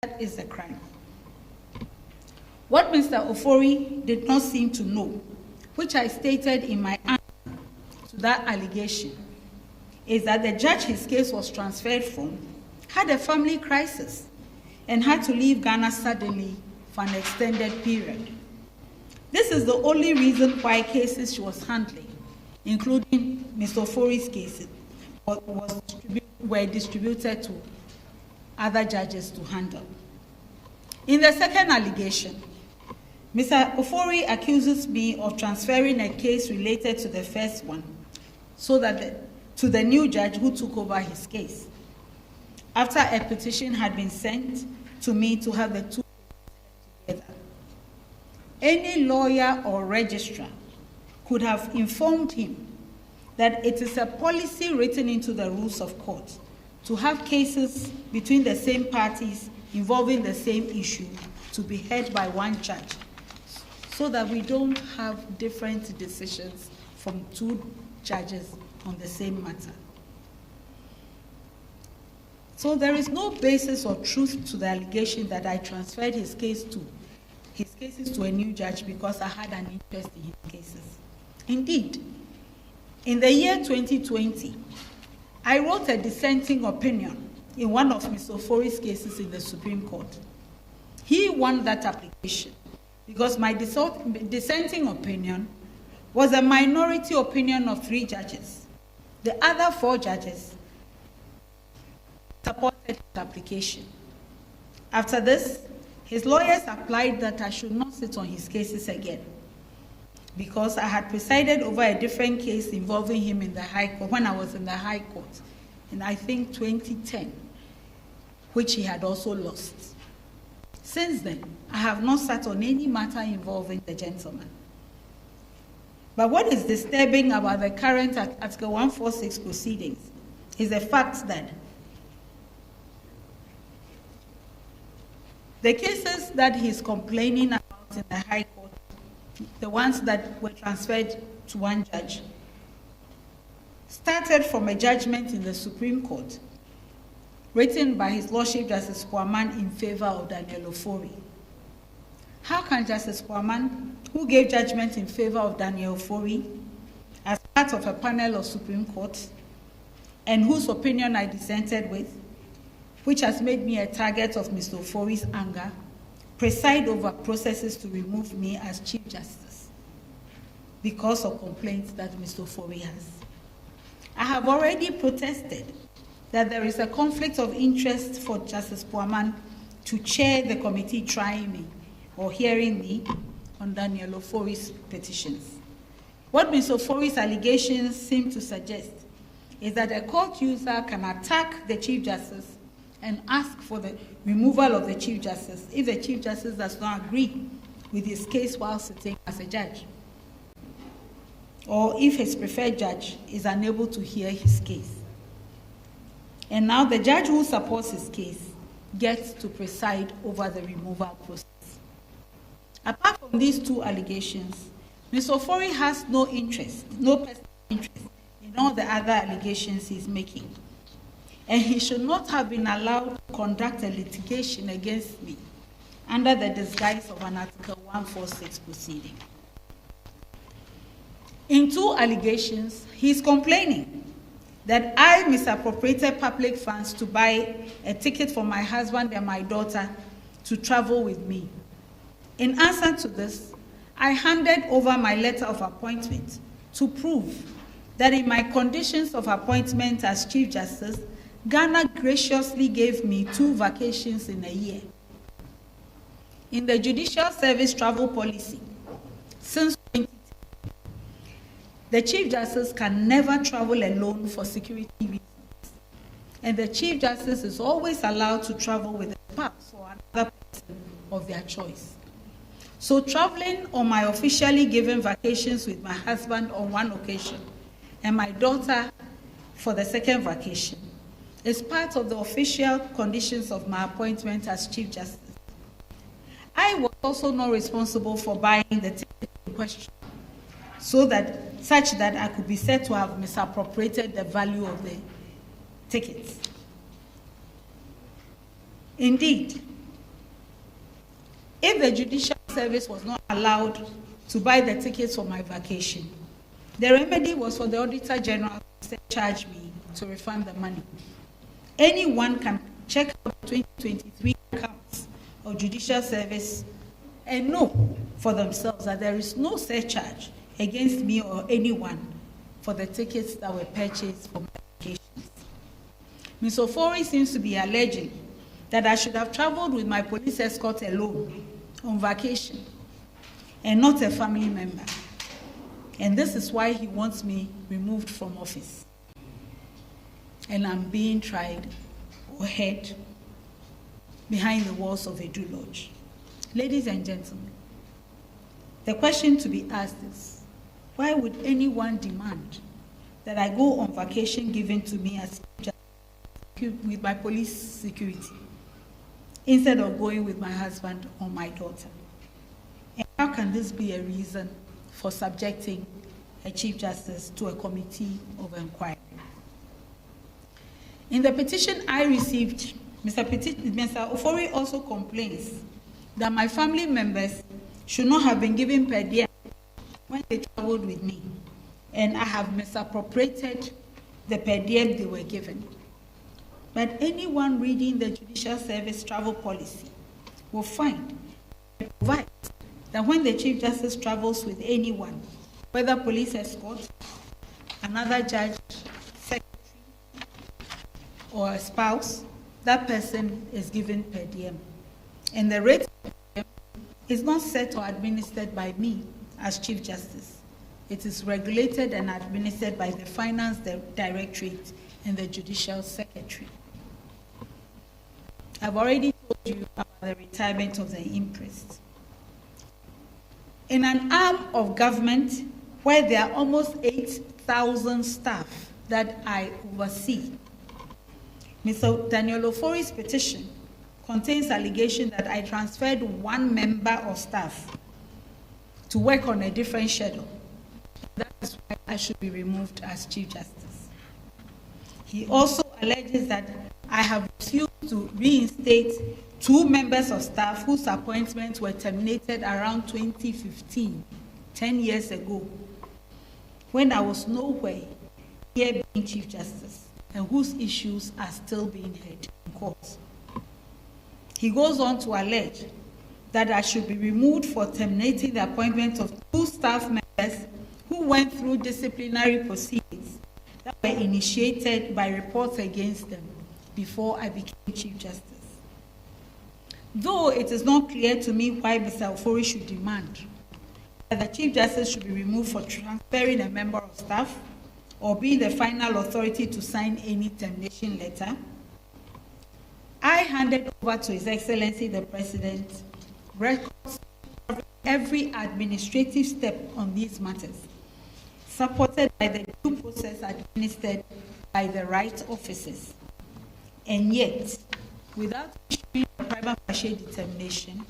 That is the crime. What Mr. Ofori did not seem to know, which I stated in my answer to that allegation, is that the judge his case was transferred from had a family crisis and had to leave Ghana suddenly for an extended period. This is the only reason why cases she was handling, including Mr. Ofori's cases, were distributed to other judges to handle. In the second allegation, Mr. Ofori accuses me of transferring a case related to the first one to the new judge who took over his case, after a petition had been sent to me to have the two together. Any lawyer or registrar could have informed him that it is a policy written into the rules of court to have cases between the same parties involving the same issue to be heard by one judge, so that we don't have different decisions from two judges on the same matter. So there is no basis or truth to the allegation that I transferred his cases to a new judge because I had an interest in his cases. Indeed, in the year 2020, I wrote a dissenting opinion in one of Mr. Ofori's cases in the Supreme Court. He won that application because my dissenting opinion was a minority opinion of 3 judges. The other 4 judges supported his application. After this, his lawyers applied that I should not sit on his cases again because I had presided over a different case involving him in the High Court when I was in the High Court in, I think, 2010, which he had also lost. Since then, I have not sat on any matter involving the gentleman. But what is disturbing about the current Article 146 proceedings is the fact that the cases that he's complaining about in the High Court, the ones that were transferred to one judge, started from a judgment in the Supreme Court written by His Lordship Justice Kwaman in favor of Daniel Ofori. How can Justice Kwaman, who gave judgment in favor of Daniel Ofori as part of a panel of Supreme Court, and whose opinion I dissented with, which has made me a target of Mr. Ofori's anger, preside over processes to remove me as Chief Justice because of complaints that Mr. Ofori has? I have already protested that there is a conflict of interest for Justice Kwaman to chair the committee trying me or hearing me on Daniel Ofori's petitions. What Mr. Ofori's allegations seem to suggest is that a court user can attack the Chief Justice and ask for the removal of the Chief Justice if the Chief Justice does not agree with his case while sitting as a judge, or if his preferred judge is unable to hear his case. And now the judge who supports his case gets to preside over the removal process. Apart from these 2 allegations, Mr. Ofori has no personal interest in all the other allegations he's making. And he should not have been allowed to conduct a litigation against me under the disguise of an Article 146 proceeding. In 2 allegations, he's complaining that I misappropriated public funds to buy a ticket for my husband and my daughter to travel with me. In answer to this, I handed over my letter of appointment to prove that in my conditions of appointment as Chief Justice, Ghana graciously gave me 2 vacations in a year. In the Judicial Service travel policy, since 2010, the Chief Justice can never travel alone for security reasons, and the Chief Justice is always allowed to travel with a spouse or another person of their choice. So traveling on my officially given vacations with my husband on one occasion and my daughter for the second vacation is part of the official conditions of my appointment as Chief Justice. I was also not responsible for buying the ticket in question, such that I could be said to have misappropriated the value of the tickets. Indeed, if the Judicial Service was not allowed to buy the tickets for my vacation, the remedy was for the Auditor General to charge me to refund the money. Anyone can check out the 2023 accounts of Judicial Service and know for themselves that there is no surcharge against me or anyone for the tickets that were purchased for my vacations. Ms. Ofori seems to be alleging that I should have traveled with my police escort alone on vacation and not a family member. And this is why he wants me removed from office. And I'm being tried or held behind the walls of a Edu Lodge. Ladies and gentlemen, the question to be asked is, why would anyone demand that I go on vacation given to me as with my police security instead of going with my husband or my daughter? And how can this be a reason for subjecting a Chief Justice to a committee of inquiry? In the petition I received, Mr. Ofori also complains that my family members should not have been given per diem when they traveled with me, and I have misappropriated the per diem they were given. But anyone reading the Judicial Service travel policy will find it provides that when the Chief Justice travels with anyone, whether police escort, another judge, secretary, or a spouse, that person is given per diem. And the rate of per diem is not set or administered by me as Chief Justice. It is regulated and administered by the Finance Directorate and the Judicial Secretary. I've already told you about the retirement of the imprest. In an arm of government where there are almost 8,000 staff that I oversee, Mr. Daniel Ofori's petition contains allegation that I transferred one member of staff to work on a different schedule. That is why I should be removed as Chief Justice. He also alleges that I have refused to reinstate two members of staff whose appointments were terminated around 2015, 10 years ago, when I was nowhere near being Chief Justice, and whose issues are still being heard in court. He goes on to allege that I should be removed for terminating the appointment of two staff members who went through disciplinary proceedings that were initiated by reports against them before I became Chief Justice. Though it is not clear to me why Mr. Ofori should demand that the Chief Justice should be removed for transferring a member of staff or being the final authority to sign any termination letter, I handed over to His Excellency the President records of every administrative step on these matters, supported by the due process administered by the right officers. And yet, without issuing a prima facie determination,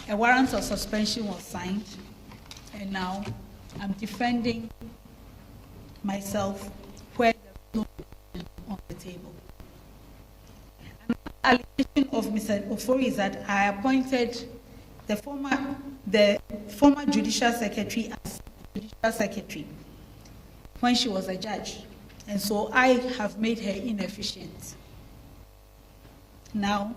a warrant of suspension was signed, and now I'm defending myself where there is no on the table. Another allegation of Mr. Ofori is that I appointed the former Judicial Secretary as Judicial Secretary when she was a judge, and so I have made her inefficient. Now,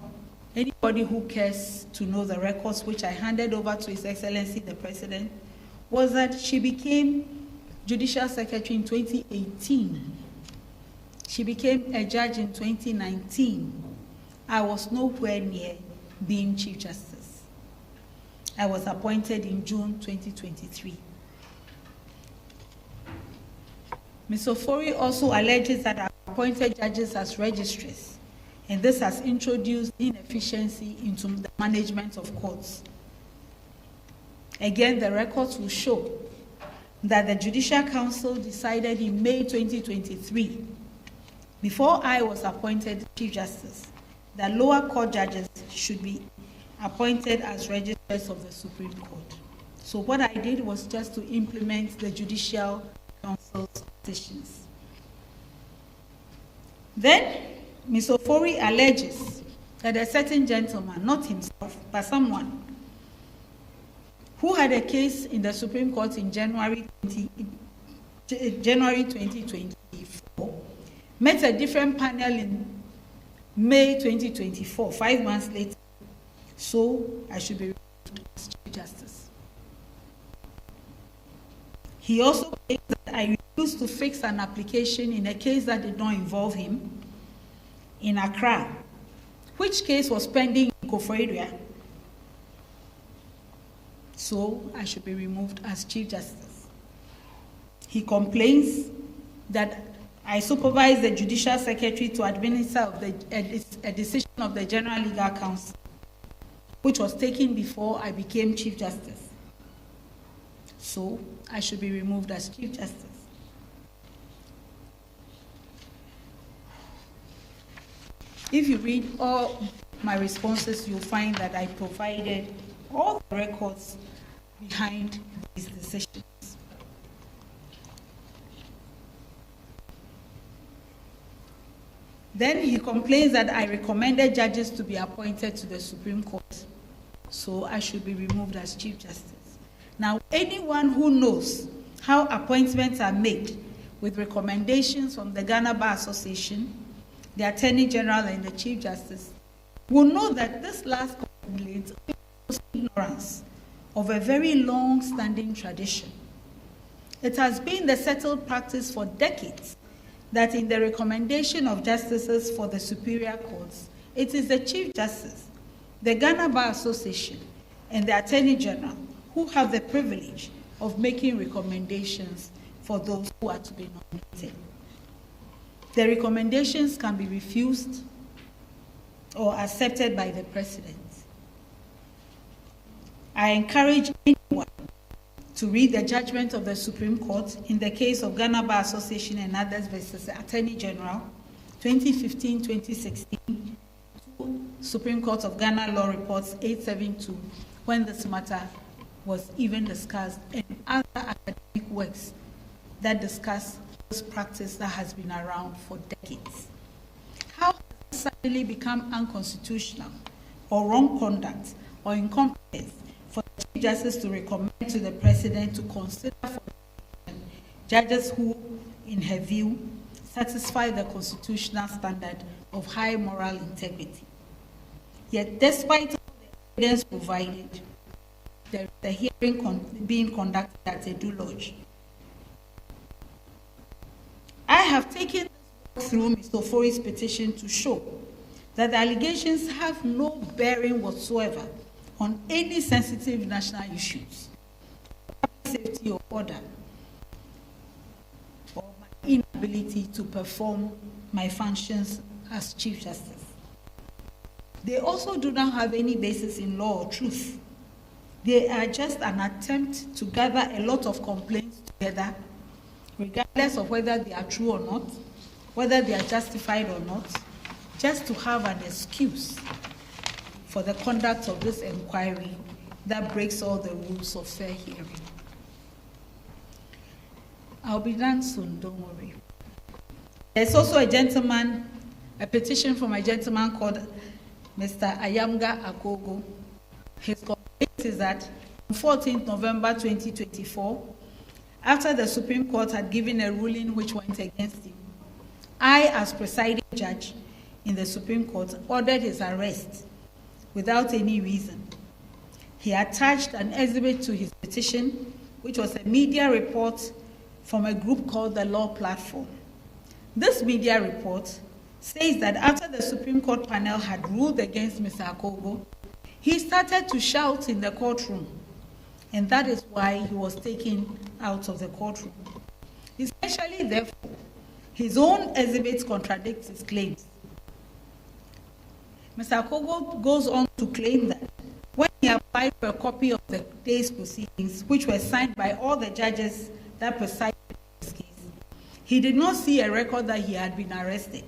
anybody who cares to know the records which I handed over to His Excellency the President was that she became Judicial Secretary in 2018. She became a judge in 2019. I was nowhere near being Chief Justice. I was appointed in June 2023. Ms. Ofori also alleges that I appointed judges as registrars, and this has introduced inefficiency into the management of courts. Again, the records will show that the Judicial Council decided in May 2023, before I was appointed Chief Justice, that lower court judges should be appointed as registrars of the Supreme Court. So what I did was just to implement the Judicial Council's decisions. Then, Ms. Ofori alleges that a certain gentleman, not himself, but someone, who had a case in the Supreme Court in January 2024, met a different panel in May 2024, 5 months later, so I should be removed as Chief Justice. He also claims that I refused to fix an application in a case that did not involve him in Accra, which case was pending in Ofori, so I should be removed as Chief Justice. He complains that I supervised the Judicial Secretary to administer a decision of the General Legal Council, which was taken before I became Chief Justice. So I should be removed as Chief Justice. If you read all my responses, you'll find that I provided all the records behind these decisions. Then he complains that I recommended judges to be appointed to the Supreme Court, so I should be removed as Chief Justice. Now, anyone who knows how appointments are made with recommendations from the Ghana Bar Association, the Attorney General, and the Chief Justice will know that this last complaint was ignorance of a very long-standing tradition. It has been the settled practice for decades that in the recommendation of justices for the superior courts, it is the Chief Justice, the Ghana Bar Association, and the Attorney General who have the privilege of making recommendations for those who are to be nominated. The recommendations can be refused or accepted by the President. I encourage anyone to read the judgment of the Supreme Court in the case of Ghana Bar Association and others versus Attorney General, 2015-2016, Supreme Court of Ghana Law Reports 872, when this matter was even discussed, and other academic works that discuss this practice that has been around for decades. How has it suddenly become unconstitutional or wrong conduct or incompetence for the Chief Justice to recommend to the President to consider for judges who, in her view, satisfy the constitutional standard of high moral integrity? Yet, despite all the evidence provided, there is a hearing being conducted at Edu Lodge. I have taken this through Mr. Ofori's petition to show that the allegations have no bearing whatsoever on any sensitive national issues, safety or order, or my inability to perform my functions as Chief Justice. They also do not have any basis in law or truth. They are just an attempt to gather a lot of complaints together, regardless of whether they are true or not, whether they are justified or not, just to have an excuse for the conduct of this inquiry that breaks all the rules of fair hearing. I'll be done soon, don't worry. There's also a petition from a gentleman called Mr. Ayamga Agogo. His complaint is that on 14th November 2024, after the Supreme Court had given a ruling which went against him, I, as presiding judge in the Supreme Court, ordered his arrest without any reason. He attached an exhibit to his petition, which was a media report from a group called the Law Platform. This media report says that after the Supreme Court panel had ruled against Mr. Akogo, he started to shout in the courtroom, and that is why he was taken out of the courtroom. Essentially, therefore, his own exhibits contradict his claims. Mr. Akogo goes on to claim that when he applied for a copy of the day's proceedings, which were signed by all the judges that presided this case, he did not see a record that he had been arrested.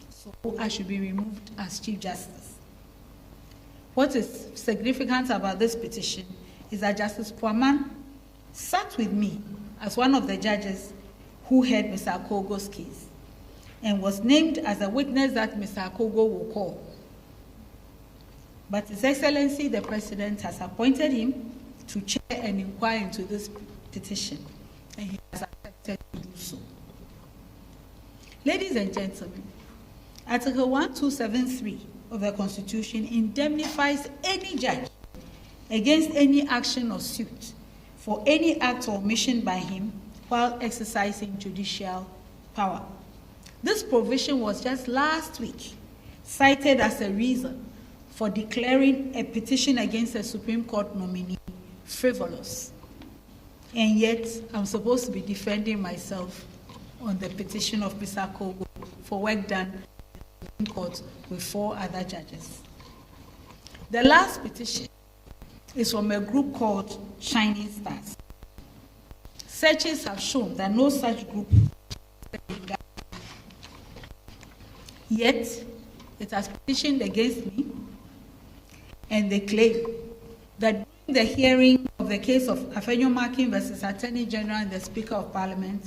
So I should be removed as Chief Justice. What is significant about this petition is that Justice Puaman sat with me as one of the judges who heard Mr. Akogo's case and was named as a witness that Mr. Akogo will call But His Excellency the President has appointed him to chair and inquire into this petition, and he has accepted to do so. Ladies and gentlemen, Article 1273 of the Constitution indemnifies any judge against any action or suit for any act or omission by him while exercising judicial power. This provision was just last week cited as a reason for declaring a petition against a Supreme Court nominee frivolous. And yet, I'm supposed to be defending myself on the petition of Mr. Kogo for work done in the Supreme Court with 4 other judges. The last petition is from a group called Shining Stars. Searches have shown that no such group exists. Yet, it has petitioned against me, and they claim that during the hearing of the case of Afenyo Makin versus Attorney General and the Speaker of Parliament,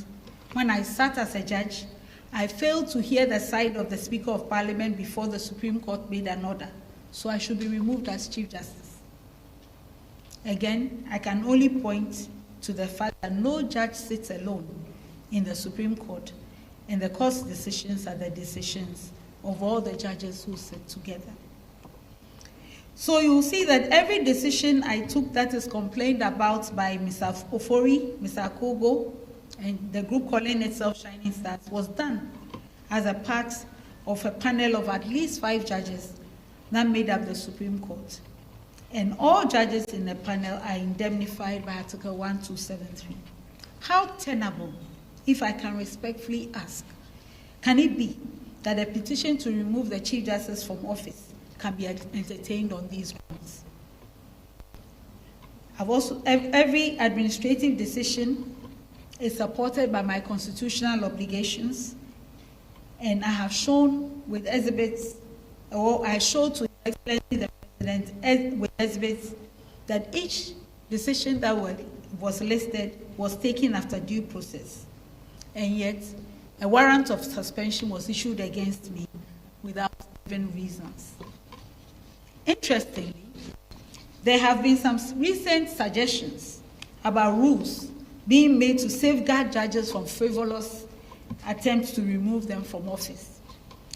when I sat as a judge, I failed to hear the side of the Speaker of Parliament before the Supreme Court made an order, so I should be removed as Chief Justice. Again, I can only point to the fact that no judge sits alone in the Supreme Court, and the court's decisions are the decisions of all the judges who sit together. So you will see that every decision I took that is complained about by Mr. Ofori, Mr. Kogo, and the group calling itself Shining Stars was done as a part of a panel of at least 5 judges that made up the Supreme Court. And all judges in the panel are indemnified by Article 1273. How tenable, if I can respectfully ask, can it be that a petition to remove the Chief Justice from office can be entertained on these grounds? Every administrative decision is supported by my constitutional obligations, and I have shown with exhibits, or I showed to His Excellency the President with exhibits, that each decision that was listed was taken after due process, and yet a warrant of suspension was issued against me without given reasons. Interestingly, there have been some recent suggestions about rules being made to safeguard judges from frivolous attempts to remove them from office.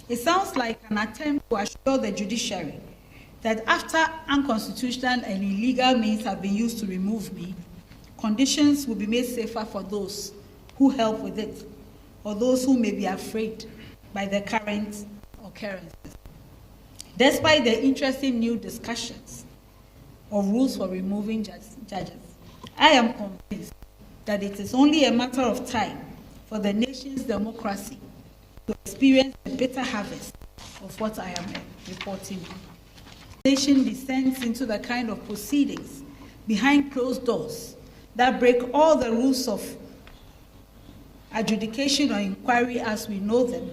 It sounds like an attempt to assure the judiciary that after unconstitutional and illegal means have been used to remove me, conditions will be made safer for those who help with it, or those who may be afraid by the current occurrences. Despite the interesting new discussions of rules for removing judges, I am convinced that it is only a matter of time for the nation's democracy to experience the bitter harvest of what I am reporting. The nation descends into the kind of proceedings behind closed doors that break all the rules of adjudication or inquiry as we know them,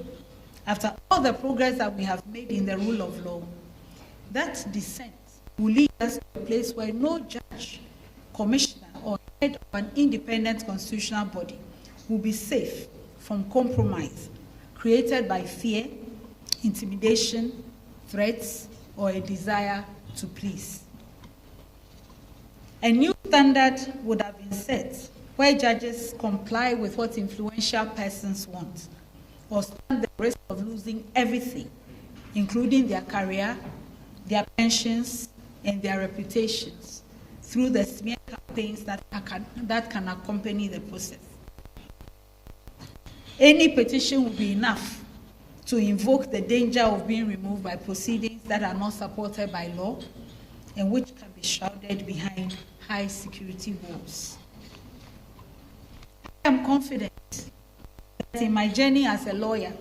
after all the progress that we have made in the rule of law. That descent will lead us to a place where no judge, commissioner, or head of an independent constitutional body will be safe from compromise created by fear, intimidation, threats, or a desire to please. A new standard would have been set where judges comply with what influential persons want, or stand the risk of losing everything, including their career, their pensions, and their reputations, through the smear campaigns that can accompany the process. Any petition will be enough to invoke the danger of being removed by proceedings that are not supported by law and which can be shrouded behind high security walls. I am confident that in my journey as a lawyer,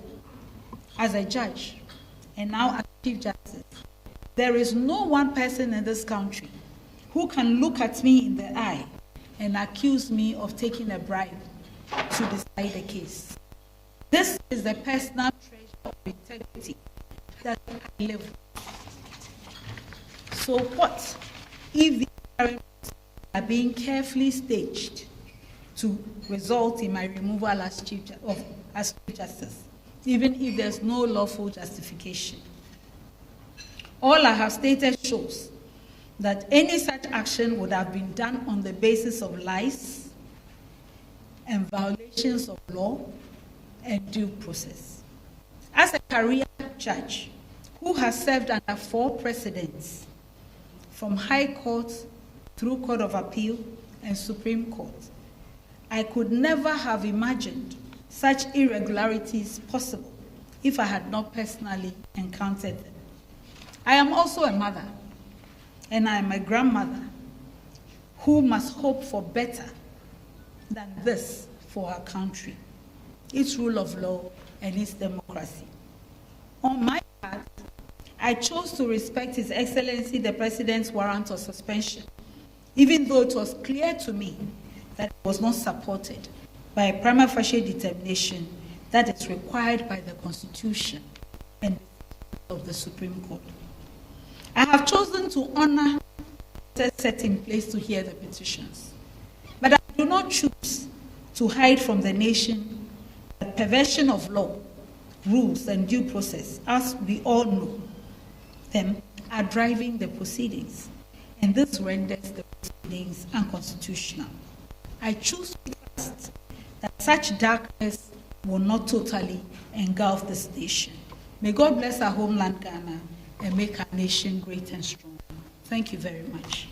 as a judge, and now as Chief Justice, there is no one person in this country who can look at me in the eye and accuse me of taking a bribe to decide a case. This is the personal treasure of integrity that I live with. So what if the current are being carefully staged to result in my removal as Chief Justice, even if there's no lawful justification? All I have stated shows that any such action would have been done on the basis of lies and violations of law and due process. As a career judge who has served under 4 presidents, from High Court through Court of Appeal and Supreme Court, I could never have imagined such irregularities possible if I had not personally encountered them. I am also a mother, and I am a grandmother who must hope for better than this for our country, its rule of law and its democracy. On my part, I chose to respect His Excellency the President's warrant of suspension, even though it was clear to me that it was not supported by a prima facie determination that is required by the Constitution and of the Supreme Court. I have chosen to honor the set in place to hear the petitions, but I do not choose to hide from the nation that perversion of law, rules, and due process, as we all know them, are driving the proceedings, and this renders the proceedings unconstitutional. I choose to trust that such darkness will not totally engulf this nation. May God bless our homeland, Ghana, and make our nation great and strong. Thank you very much.